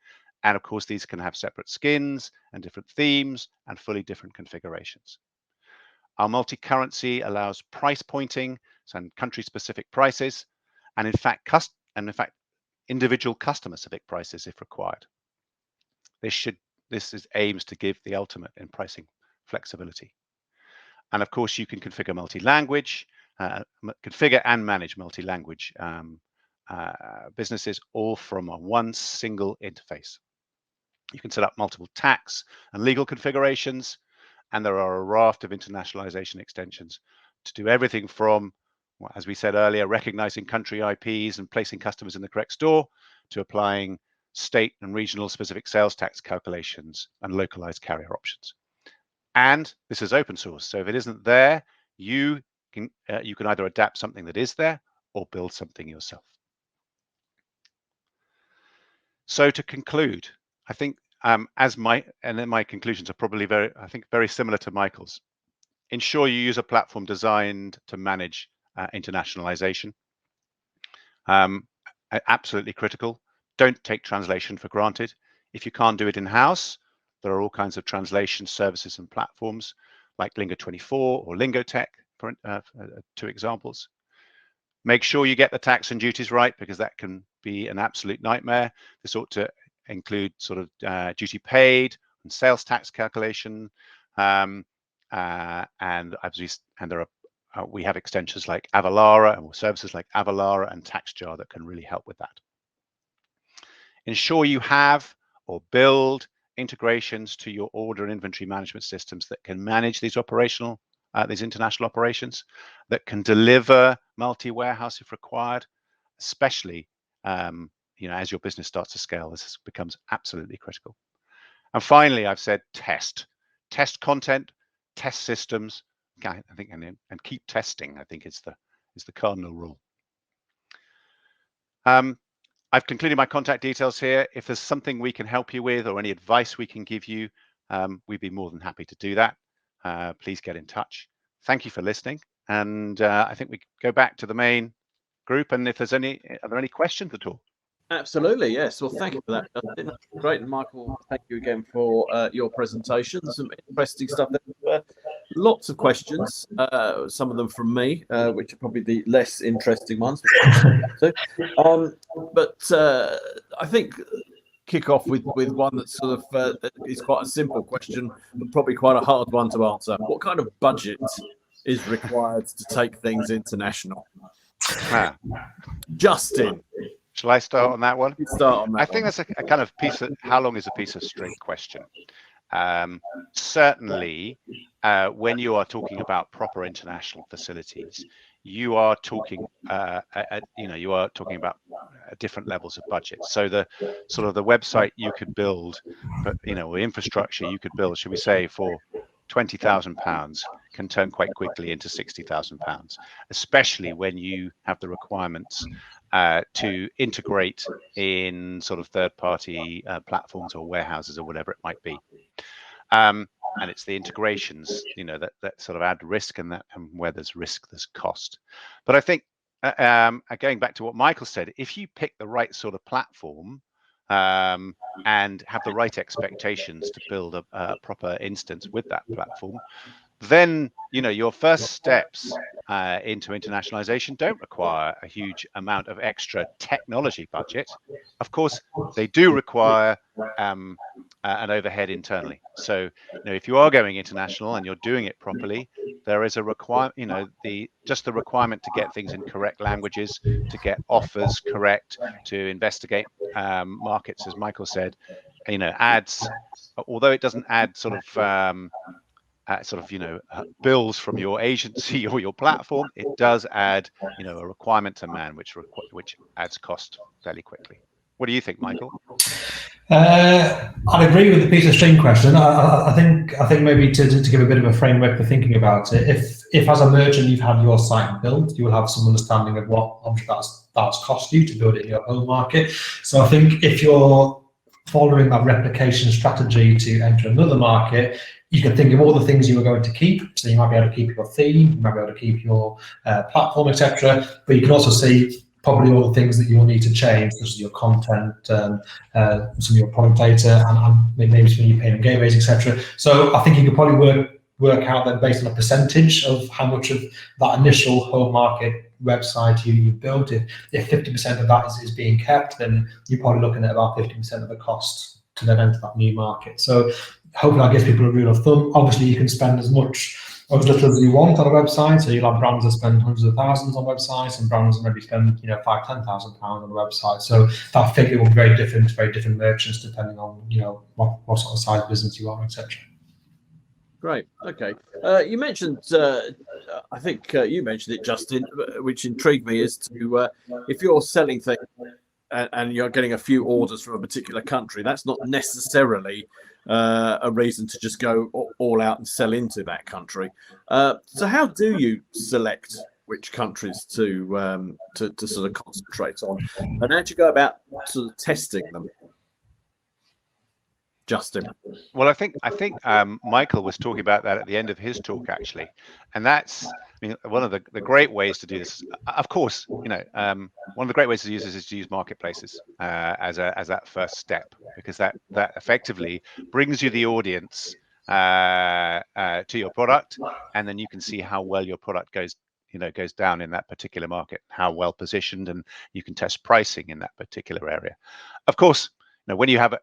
And of course, these can have separate skins and different themes and fully different configurations. Our multi-currency allows price pointing and country-specific prices, and in fact, individual customer-specific prices if required. This aims to give the ultimate in pricing flexibility. And of course, you can configure multi-language, configure and manage multi-language businesses, all from one single interface. You can set up multiple tax and legal configurations, and there are a raft of internationalization extensions to do everything from, as we said earlier, recognizing country IPs and placing customers in the correct store, to applying state and regional specific sales tax calculations and localized carrier options. And this is open source, so if it isn't there, you can either adapt something that is there or build something yourself. So to conclude, I think my conclusions are probably very similar to Michael's. ensure you use a platform designed to manage internationalization. Absolutely critical. Don't take translation for granted. If you can't do it in-house, there are all kinds of translation services and platforms like Lingo24 or Lingotech, for 2 examples. Make sure you get the tax and duties right, because that can be an absolute nightmare. This ought to include sort of duty paid and sales tax calculation, and there are we have extensions like Avalara and services like Avalara and TaxJar that can really help with that. Ensure you have or build integrations to your order and inventory management systems that can manage these these international operations, that can deliver multi-warehouse if required, especially as your business starts to scale. This becomes absolutely critical. And finally, I've said test content, test systems. I think, and keep testing, I think is the cardinal rule. I've concluded my contact details here. If there's something we can help you with or any advice we can give you, we'd be more than happy to do that. Please get in touch. Thank you for listening. And I think we go back to the main group. And if there's are there any questions at all? Absolutely, yes. Well, thank you for that. That's great. And Michael, thank you again for your presentation. Some interesting stuff there. Lots of questions, some of them from me, which are probably the less interesting ones. But I think kick off with one that's sort of is quite a simple question, but probably quite a hard one to answer. What kind of budget is required to take things international? Justin. Shall I start on that one? Start on that. I think that's a kind of piece of, how long is a piece of string question. Certainly, when you are talking about proper international facilities, you are talking, you are talking about different levels of budget. So the sort of the website you could build, but or infrastructure you could build, should we say, for £20,000 can turn quite quickly into £60,000, especially when you have the requirements to integrate in sort of third-party platforms or warehouses or whatever it might be. And it's the integrations, that sort of add risk, and where there's risk, there's cost. But I think, going back to what Michael said, if you pick the right sort of platform and have the right expectations to build a proper instance with that platform, then your first steps into internationalization don't require a huge amount of extra technology budget. Of course, they do require an overhead internally. So if you are going international and you're doing it properly, there is a requirement, just the requirement to get things in correct languages, to get offers correct, to investigate markets, as Michael said, adds, although it doesn't add sort of bills from your agency or your platform, it does add a requirement to man, which adds cost fairly quickly. What do you think, Michael? I'd agree with the piece of string question. I think maybe to give a bit of a framework for thinking about it, if as a merchant you've had your site built, you will have some understanding of what that's cost you to build it in your home market. So I think if you're following that replication strategy to enter another market, you can think of all the things you were going to keep. So you might be able to keep your theme, you might be able to keep your platform, etc. But you can also see probably all the things that you will need to change, such as your content, some of your product data, and maybe some of your payment gateways, etc. So I think you could probably work out then based on a percentage of how much of that initial home market website you built. If 50% of that is being kept, then you're probably looking at about 50% of the cost to then enter that new market. So hopefully that gives people a rule of thumb. Obviously, you can spend as much or as little as you want on a website. So you'll have brands that spend hundreds of thousands on websites, and brands that maybe spend £5,000-10,000 on a website. So that figure will be very different to very different merchants depending on what sort of size business you are, etc. Great. Okay. You mentioned, I think you mentioned it, Justin, which intrigued me, is to if you're selling things and you're getting a few orders from a particular country, that's not necessarily a reason to just go all out and sell into that country. So how do you select which countries to sort of concentrate on, and how do you go about sort of testing them? Justin? Well, I think Michael was talking about that at the end of his talk, actually, and that's, I mean, one of the great ways to do this. Of course, one of the great ways to use this is to use marketplaces as that first step, because that effectively brings you the audience to your product, and then you can see how well your product goes down in that particular market, how well positioned, and you can test pricing in that particular area. Of course, when you have a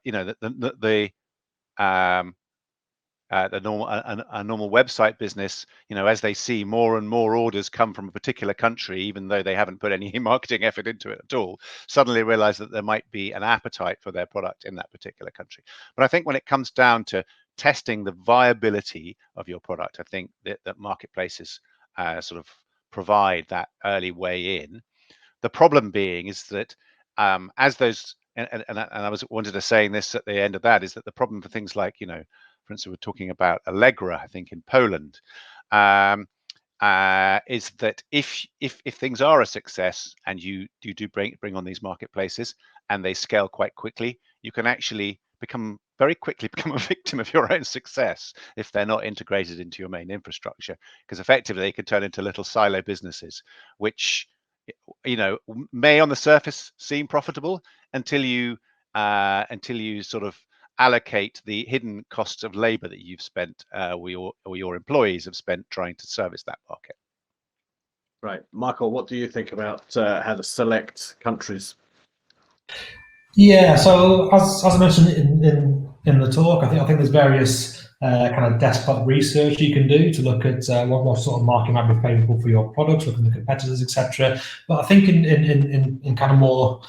normal website business, as they see more and more orders come from a particular country, even though they haven't put any marketing effort into it at all, suddenly realize that there might be an appetite for their product in that particular country. But I think when it comes down to testing the viability of your product, I think that marketplaces sort of provide that early way in. The problem being is that as those, and I wanted to say this at the end of that, is that the problem for things like, for instance, we're talking about Allegra, I think, in Poland, is that if things are a success and you do bring on these marketplaces and they scale quite quickly, you can actually very quickly become a victim of your own success if they're not integrated into your main infrastructure, because effectively they could turn into little silo businesses, which may on the surface seem profitable until you sort of allocate the hidden costs of labor that you've spent or your employees have spent trying to service that market. Right, Michael, what do you think about how to select countries? Yeah, so as I mentioned in the talk, I think there's various kind of desktop research you can do to look at what sort of market might be favourable for your products, look at the competitors, etc. But I think in kind of more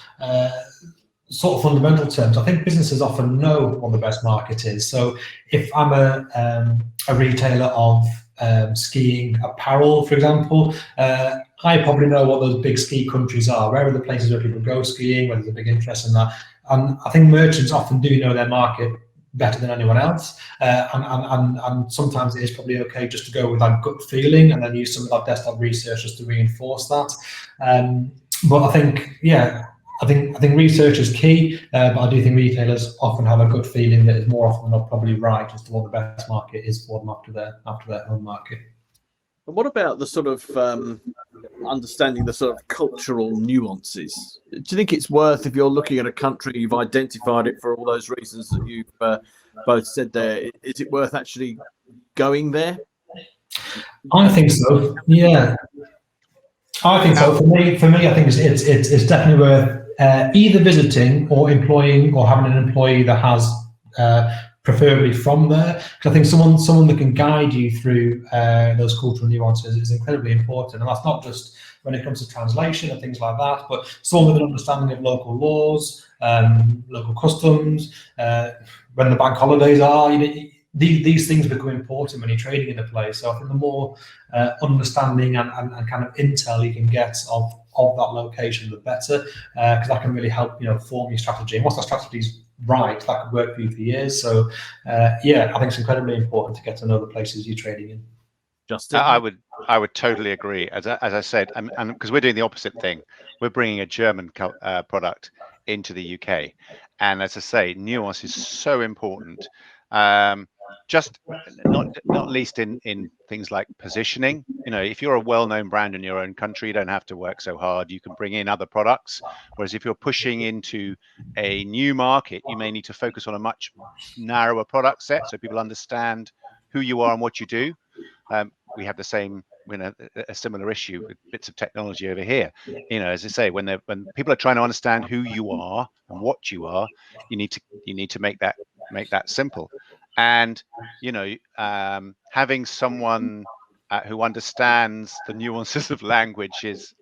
sort of fundamental terms, I think businesses often know what the best market is. So if I'm a retailer of skiing apparel, for example, I probably know what those big ski countries are. Where are the places where people go skiing, where there's a big interest in that? And I think merchants often do know their market better than anyone else. And sometimes it is probably okay just to go with that gut feeling and then use some of that desktop research just to reinforce that. But I think, I think research is key, but I do think retailers often have a good feeling that is more often than not probably right as to what the best market is for them after their home market. And what about the sort of understanding the sort of cultural nuances? Do you think it's worth, if you're looking at a country, you've identified it for all those reasons that you've both said there, is it worth actually going there? I think so. Yeah, I think so. For me, I think it's definitely worth either visiting or employing or having an employee that has preferably from there, because I think someone that can guide you through those cultural nuances is incredibly important, and that's not just when it comes to translation and things like that, but someone with an understanding of local laws, local customs, when the bank holidays are. These things become important when you're trading in a place. So I think the more understanding and kind of intel you can get of that location, the better, because that can really help form your strategy. And once that strategy's right, that could work for you for years. So I think it's incredibly important to get to know the places you're trading in. Justin? I would totally agree. As I said, and because we're doing the opposite thing, we're bringing a German product into the UK, and as I say, nuance is so important. Just not least in things like positioning. If you're a well-known brand in your own country, you don't have to work so hard. You can bring in other products. Whereas if you're pushing into a new market, you may need to focus on a much narrower product set so people understand who you are and what you do. We have the same, a similar issue with bits of technology over here. As I say, when people are trying to understand who you are and what you are, you need to make that simple. And having someone who understands the nuances of language is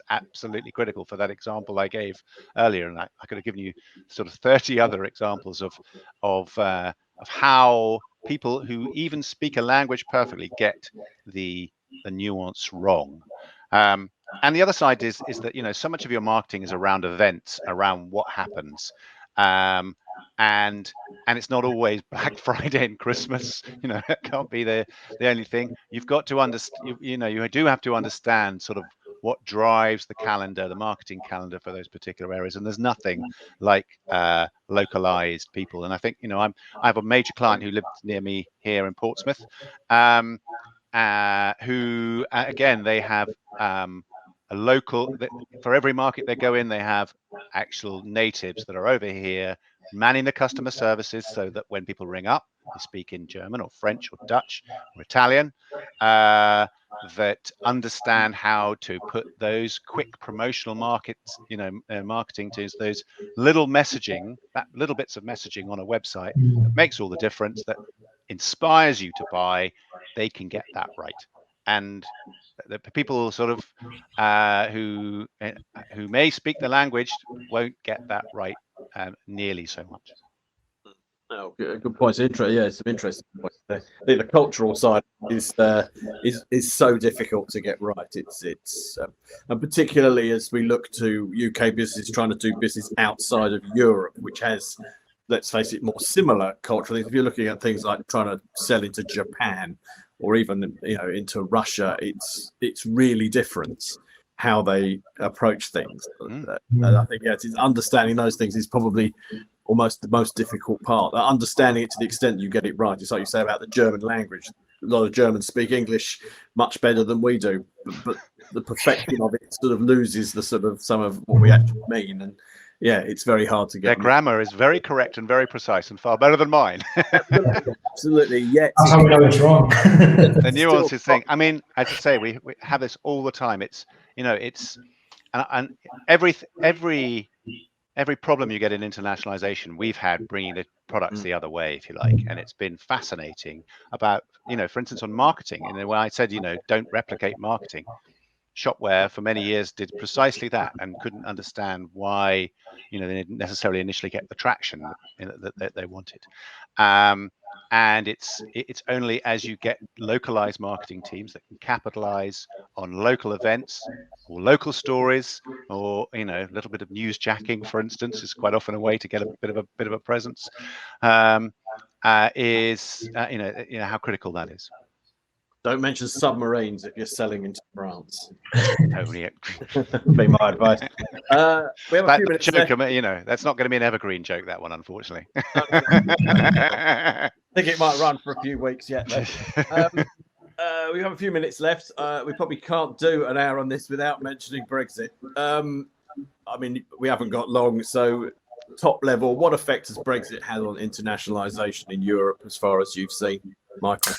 absolutely critical. For that example I gave earlier, and I could have given you sort of 30 other examples of how people who even speak a language perfectly get the nuance wrong. And the other side is that so much of your marketing is around events, around what happens, and it's not always Black Friday and Christmas. It can't be the only thing. You've got to understand. You do have to understand sort of what drives the calendar, the marketing calendar for those particular areas. And there's nothing like localized people. And I think, I have a major client who lives near me here in Portsmouth, who again, they have a local, for every market they go in, they have actual natives that are over here manning the customer services, so that when people ring up, they speak in German or French or Dutch or Italian, that understand how to put those quick promotional marketing to those little messaging, that little bits of messaging on a website that makes all the difference, that inspires you to buy. They can get that right. And the people sort of who may speak the language won't get that right nearly so much. Oh, good point. Yeah, it's some interesting points there. I think the cultural side is so difficult to get right. It's and particularly as we look to UK businesses trying to do business outside of Europe, which has, let's face it, more similar culturally. If you're looking at things like trying to sell into Japan or even into Russia, it's really different how they approach things. And I think it's understanding those things is probably almost the most difficult part. Understanding it to the extent you get it right. It's like you say about the German language. A lot of Germans speak English much better than we do, but the perfection of it sort of loses the sort of some of what we actually mean. And yeah, it's very hard to get. Their grammar is very correct and very precise and far better than mine. Absolutely. Yet that's how we know it's wrong. The nuances thing. I mean, as I say, we have this all the time. It's and every problem you get in internationalization, we've had bringing the products the other way, if you like, and it's been fascinating about, for instance, on marketing. And when I said, don't replicate marketing, Shopware for many years did precisely that and couldn't understand why, they didn't necessarily initially get the traction that they wanted. And it's only as you get localized marketing teams that can capitalize on local events or local stories, or a little bit of news jacking, for instance, is quite often a way to get a bit of a presence. Is how critical that is. Don't mention submarines if you're selling into France. Totally. Be my advice. We have a few minutes joke, left. that's not going to be an evergreen joke, that one, unfortunately. I think it might run for a few weeks yet. We have a few minutes left. We probably can't do an hour on this without mentioning Brexit. I mean, we haven't got long, so top level, what effect has Brexit had on internationalization in Europe as far as you've seen, Michael?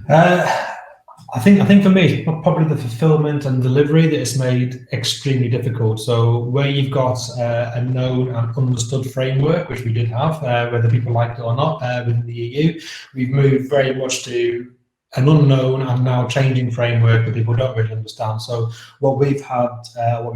I think for me, it's probably the fulfillment and delivery that is made extremely difficult. So where you've got a known and understood framework, which we did have, whether people liked it or not, within the EU, we've moved very much to an unknown and now changing framework that people don't really understand. So what we've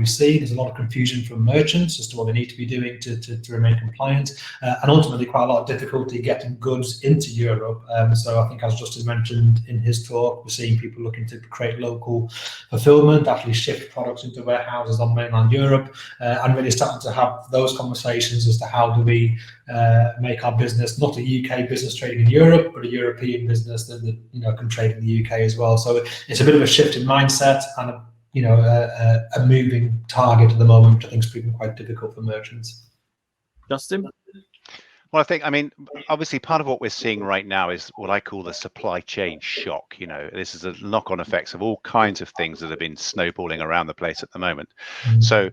seen is a lot of confusion from merchants as to what they need to be doing to remain compliant, and ultimately quite a lot of difficulty getting goods into Europe. So I think, as Justin mentioned in his talk, we're seeing people looking to create local fulfillment, actually shift products into warehouses on mainland Europe, and really starting to have those conversations as to how do we make our business not a UK business trading in Europe, but a European business that can trade in the UK as well. So it's a bit of a shift in mindset and a moving target at the moment, which I think is proving quite difficult for merchants. Justin? Well, I mean, obviously part of what we're seeing right now is what I call the supply chain shock. This is a knock-on effects of all kinds of things that have been snowballing around the place at the moment. So,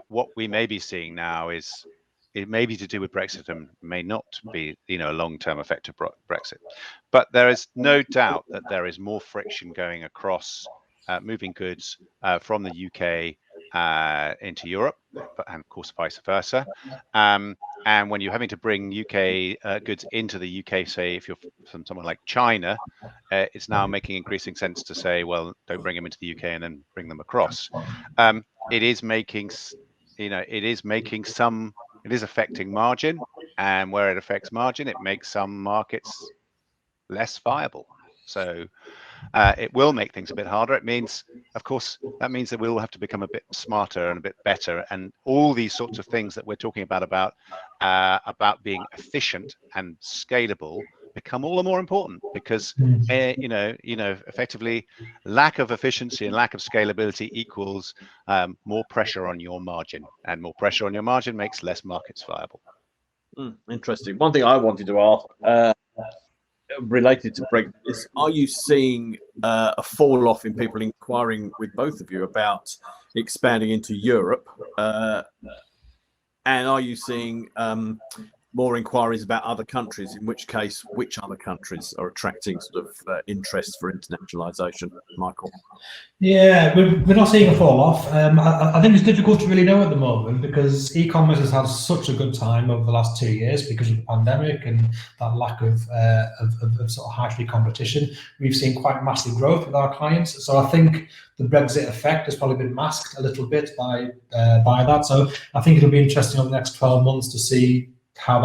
what we may be seeing now is, it may be to do with Brexit and may not be, a long-term effect of Brexit. But there is no doubt that there is more friction going across moving goods from the UK into Europe, and of course vice versa. And when you're having to bring UK goods into the UK, say if you're from someone like China, it's now making increasing sense to say, well, don't bring them into the UK and then bring them across. It is affecting margin, and where it affects margin, it makes some markets less viable. So it will make things a bit harder. It means, of course, that means that we'll have to become a bit smarter and a bit better, and all these sorts of things that we're talking about being efficient and scalable become all the more important because effectively lack of efficiency and lack of scalability equals more pressure on your margin, and more pressure on your margin makes less markets viable. Interesting. One thing I wanted to ask related to Brexit is, are you seeing a fall off in people inquiring with both of you about expanding into Europe? And are you seeing more inquiries about other countries, in which case, which other countries are attracting sort of interest for internationalization, Michael? Yeah, we're not seeing a fall off. I think it's difficult to really know at the moment because e-commerce has had such a good time over the last 2 years because of the pandemic and that lack of sort of high street competition. We've seen quite massive growth with our clients. So I think the Brexit effect has probably been masked a little bit by that. So I think it'll be interesting over the next 12 months to see how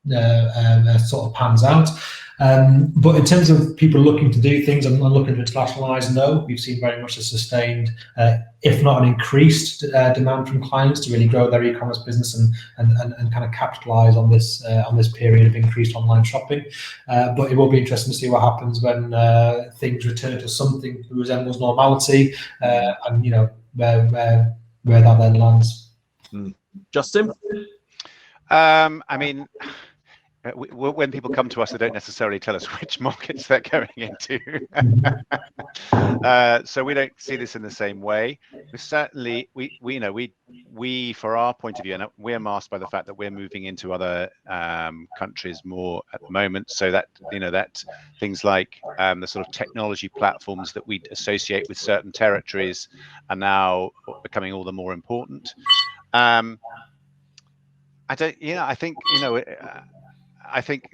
that sort of pans out. But in terms of people looking to do things and looking to internationalize, no, we've seen very much a sustained, if not an increased demand from clients to really grow their e-commerce business and kind of capitalize on this period of increased online shopping. But it will be interesting to see what happens when things return to something that resembles normality, and where that then lands. Justin? I mean, when people come to us, they don't necessarily tell us which markets they're going into. So we don't see this in the same way. We certainly, we for our point of view, and we're masked by the fact that we're moving into other countries more at the moment. So that that things like the sort of technology platforms that we associate with certain territories are now becoming all the more important. I think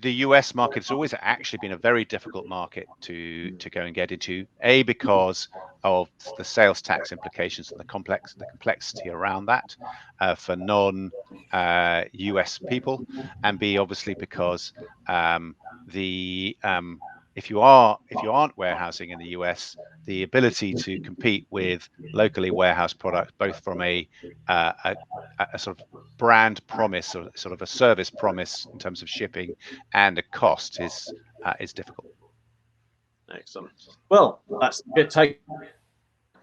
the US market has always actually been a very difficult market to go and get into, A, because of the sales tax implications and the complexity around that for non-US people, and B, obviously because if you aren't warehousing in the US, the ability to compete with locally warehoused products, both from a sort of brand promise or sort of a service promise in terms of shipping and a cost is difficult. Excellent. Well, that's a good take.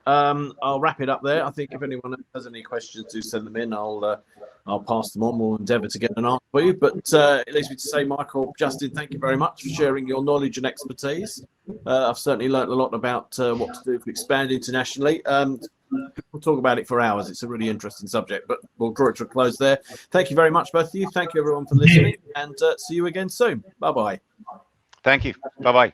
I'll wrap it up there. I think if anyone has any questions, do send them in. I'll pass them on. We'll endeavour to get an answer for you. But it leaves me to say, Michael, Justin, thank you very much for sharing your knowledge and expertise. I've certainly learned a lot about what to do to expand internationally. We'll talk about it for hours. It's a really interesting subject, but we'll draw it to a close there. Thank you very much, both of you. Thank you, everyone, for listening, and see you again soon. Bye-bye. Thank you. Bye-bye.